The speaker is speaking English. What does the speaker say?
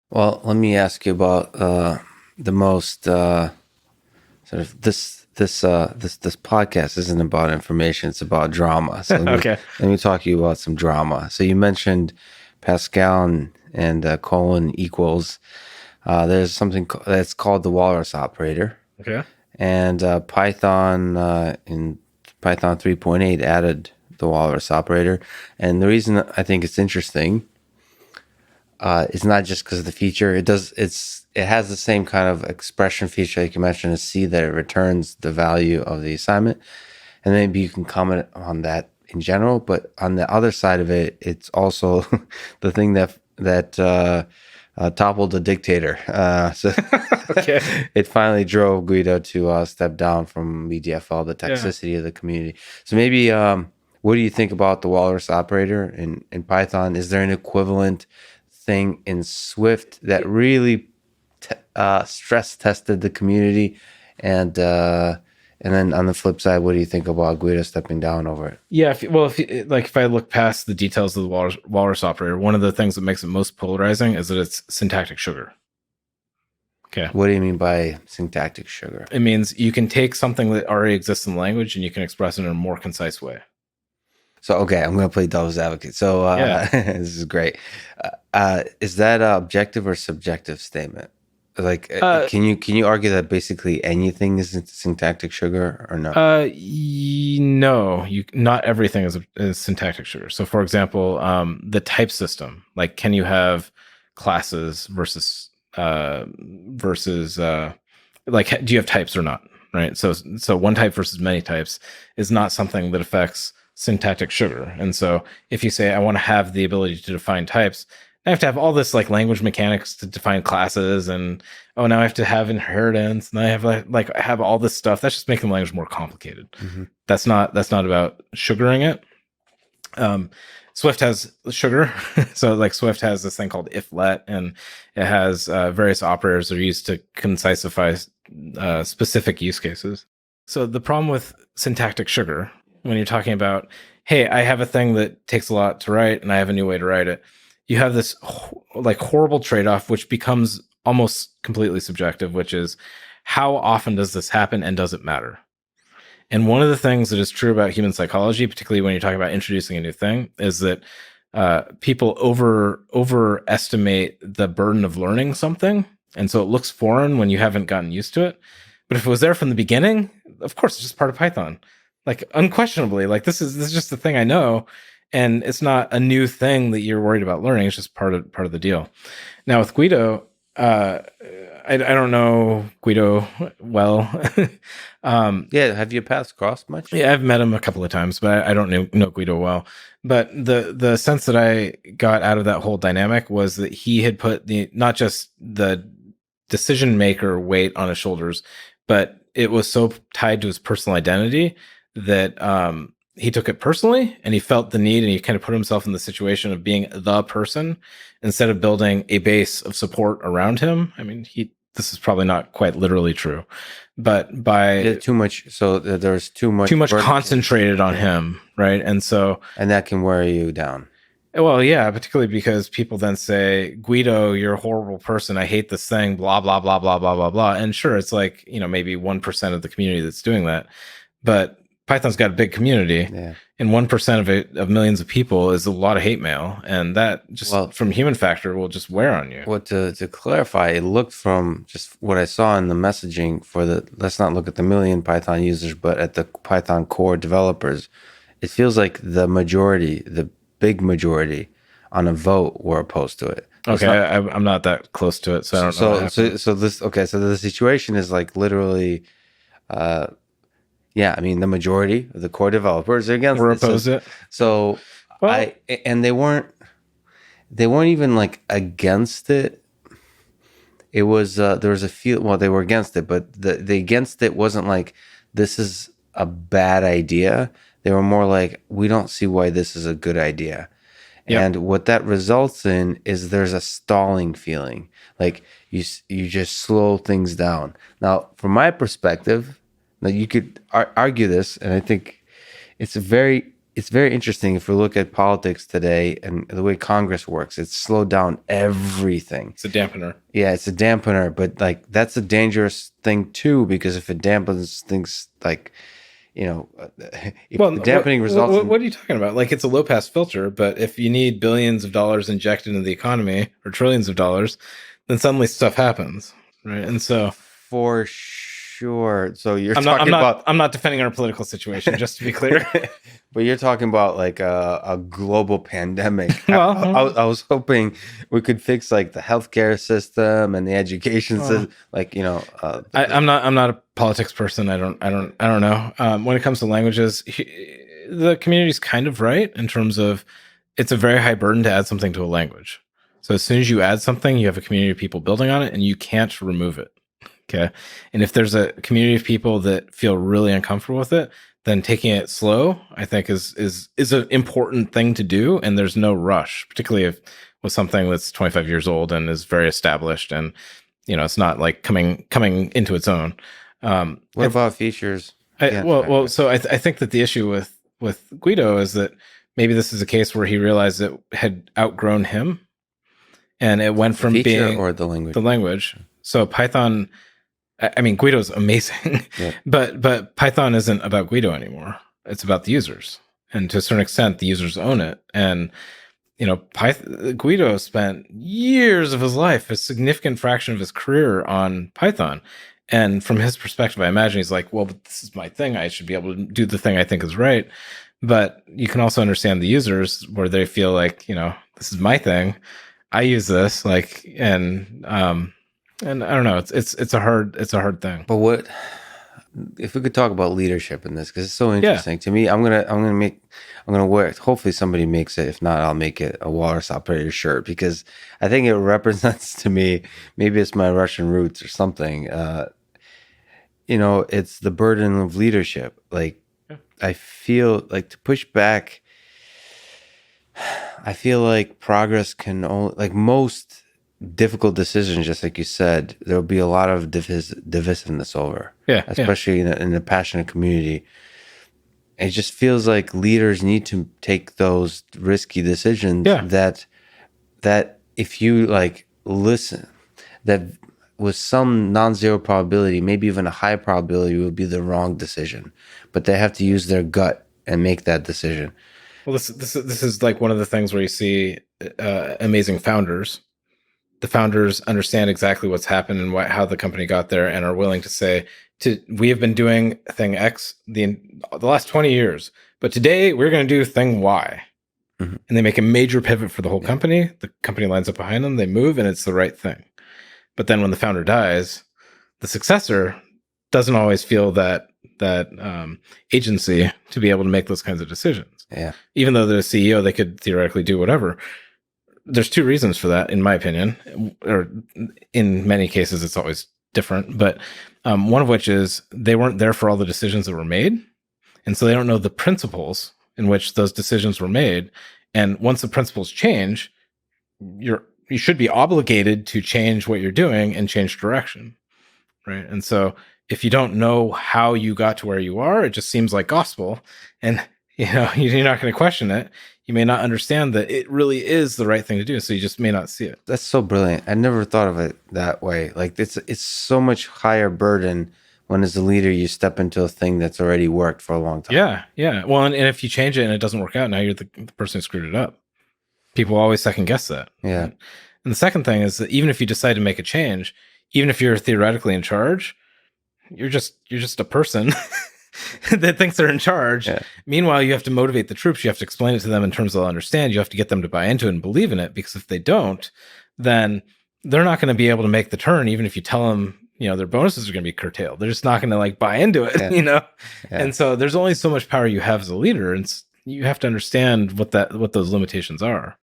Well, let me ask you about the most sort of this podcast isn't about information; it's about drama. So Okay. let me talk to you about some drama. So you mentioned Pascal and colon equals. There's something that's called the Walrus operator, Okay. and Python in Python 3.8 added the Walrus operator. And the reason I think it's interesting, it's not just because of the feature. It has the same kind of expression feature like you mentioned in C, that it returns the value of the assignment, and maybe you can comment on that in general. But on the other side of it, it's also the thing that toppled the dictator. So Okay. it finally drove Guido to step down from BDFL, the Yeah. toxicity of the community. So maybe, what do you think about the Walrus operator in Python? Is there an equivalent thing in Swift that really stress tested the community? And then on the flip side, what do you think about Guido stepping down over it? Yeah. If I look past the details of the walrus operator, one of the things that makes it most polarizing is that it's syntactic sugar. Okay. What do you mean by syntactic sugar? It means you can take something that already exists in the language and you can express it in a more concise way. So, okay, I'm going to play devil's advocate. So, Yeah. this is great. Is that an objective or subjective statement? Like, Uh, can you argue that basically anything is syntactic sugar or no? no, not everything is syntactic sugar. So, for example, the type system, like, can you have classes versus like, do you have types or not? Right. So one type versus many types is not something that affects syntactic sugar. And so, if you say I want to have the ability to define types, I have to have all this like language mechanics to define classes, and oh, now I have to have inheritance, and I have like I have all this stuff. That's just making the language more complicated. Hmm. That's not about sugaring it. Um, Swift has sugar, so like Swift has this thing called if let, and it has various operators that are used to concisify specific use cases. So the problem with syntactic sugar, when you're talking about, hey, I have a thing that takes a lot to write, and I have a new way to write it, you have this like horrible trade-off, which becomes almost completely subjective, which is how often does this happen, and does it matter? And one of the things that is true about human psychology, particularly when you're talking about introducing a new thing, is that people overestimate the burden of learning something, and so it looks foreign when you haven't gotten used to it. But if it was there from the beginning, of course, it's just part of Python. Like unquestionably, like this is just the thing I know, and it's not a new thing that you're worried about learning. It's just part of the deal. Now with Guido, I don't know Guido well. Yeah, have you passed across much? Yeah, I've met him a couple of times, but I don't know Guido well. But the sense that I got out of that whole dynamic was that he had put the not just the decision maker weight on his shoulders, but it was so tied to his personal identity that he took it personally, and he felt the need, and he kind of put himself in the situation of being the person instead of building a base of support around him. I mean, this is probably not quite literally true, but Yeah, by too much. So there's too much too much burden, concentrated on him, right? And so, and that can wear you down. well, yeah, particularly because people then say, Guido, you're a horrible person. I hate this thing, blah, blah, blah, blah, blah, blah, blah. And sure, it's like, maybe 1% of the community that's doing that. But Python's got a big community, Yeah. and 1% of it, of millions of people, is a lot of hate mail. And that just Well, from human factor will just wear on you. what to clarify, it looked from just what I saw in the messaging for let's not look at the million Python users, but at the Python core developers. It feels like the big majority on a vote were opposed to it. It's Okay, not, I'm not that close to it, so I don't know what happened. so the situation is like literally, uh, yeah, I mean the majority of the core developers are against We're this. So, opposed to it. so Well, I and they weren't even like against it. It was there was a few. Well, they were against it, but the against it wasn't like this is a bad idea. They were more like we don't see why this is a good idea. yep. And what that results in is there's a stalling feeling, like you just slow things down. Now, from my perspective, now you could argue this, and I think it's very it's very interesting if we look at politics today and the way Congress works. It's slowed down everything. It's a dampener. Yeah, it's a dampener, but like that's a dangerous thing too, because if it dampens things, like, if Well, the dampening results what are you talking about? Like, it's a low pass filter, but if you need billions of dollars injected into the economy or trillions of dollars, then suddenly stuff happens, right? And so, for sure. So you're I'm not defending our political situation, just to be clear. but you're talking about like a global pandemic. Well, I was hoping we could fix like the healthcare system and the education system. Like, I'm not a politics person. I don't know. When it comes to languages, the community's kind of right in terms of it's a very high burden to add something to a language. So as soon as you add something, you have a community of people building on it, and you can't remove it. Okay. And if there's a community of people that feel really uncomfortable with it, then taking it slow, I think is an important thing to do. And there's no rush, particularly if with something that's 25 years old and is very established, and it's not like coming into its own. What about features? So I think that the issue with Guido is that maybe this is a case where he realized it had outgrown him, and it went from being or the language. The language. So Python. I mean, Guido's amazing, yeah. but Python isn't about Guido anymore. It's about the users, and to a certain extent, the users own it. And Guido spent years of his life, a significant fraction of his career, on Python. And from his perspective, I imagine he's like, well, but this is my thing. I should be able to do the thing I think is right. But you can also understand the users where they feel like, this is my thing. I use this, and I don't know. It's a hard thing. But what if we could talk about leadership in this, because it's so interesting to me. I'm gonna wear it. Hopefully somebody makes it. If not, I'll make it a Walrus operator shirt, because I think it represents to me. Maybe it's my Russian roots or something. It's the burden of leadership. Like, I feel like to push back. I feel like progress can only, like most difficult decisions, just like you said, there'll be a lot of divisiveness over. Especially in a passionate community. It just feels like leaders need to take those risky decisions that if you like listen, that with some non-zero probability, maybe even a high probability, will be the wrong decision. But they have to use their gut and make that decision. Well, this is like one of the things where you see amazing founders. The founders understand exactly what's happened and how the company got there, and are willing to say, we have been doing thing X the last 20 years, but today we're going to do thing Y. Mm-hmm. And they make a major pivot for the whole company. The company lines up behind them, they move, and it's the right thing. But then when the founder dies, the successor doesn't always feel that agency to be able to make those kinds of decisions. Yeah. Even Even though they're the CEO, they could theoretically do whatever. There's two reasons for that, in my opinion, or in many cases, it's always different. But one of which is they weren't there for all the decisions that were made. And so they don't know the principles in which those decisions were made. And once the principles change, you should be obligated to change what you're doing and change direction. Right. And so if you don't know how you got to where you are, it just seems like gospel. And you're not going to question it. You may not understand that it really is the right thing to do, so you just may not see it. That's so brilliant. I never thought of it that way. Like, it's so much higher burden when, as a leader, you step into a thing that's already worked for a long time. Yeah. Well, and if you change it and it doesn't work out, now you're the person who screwed it up. People always second guess that. Yeah. Right? And the second thing is that even if you decide to make a change, even if you're theoretically in charge, you're just a person that thinks they're in charge. Yeah. Meanwhile, you have to motivate the troops. You have to explain it to them in terms they'll understand. You have to get them to buy into it and believe in it, because if they don't, then they're not going to be able to make the turn, even if you tell them, their bonuses are going to be curtailed. They're just not going to buy into it, Yeah. And so there's only so much power you have as a leader, and you have to understand what those limitations are.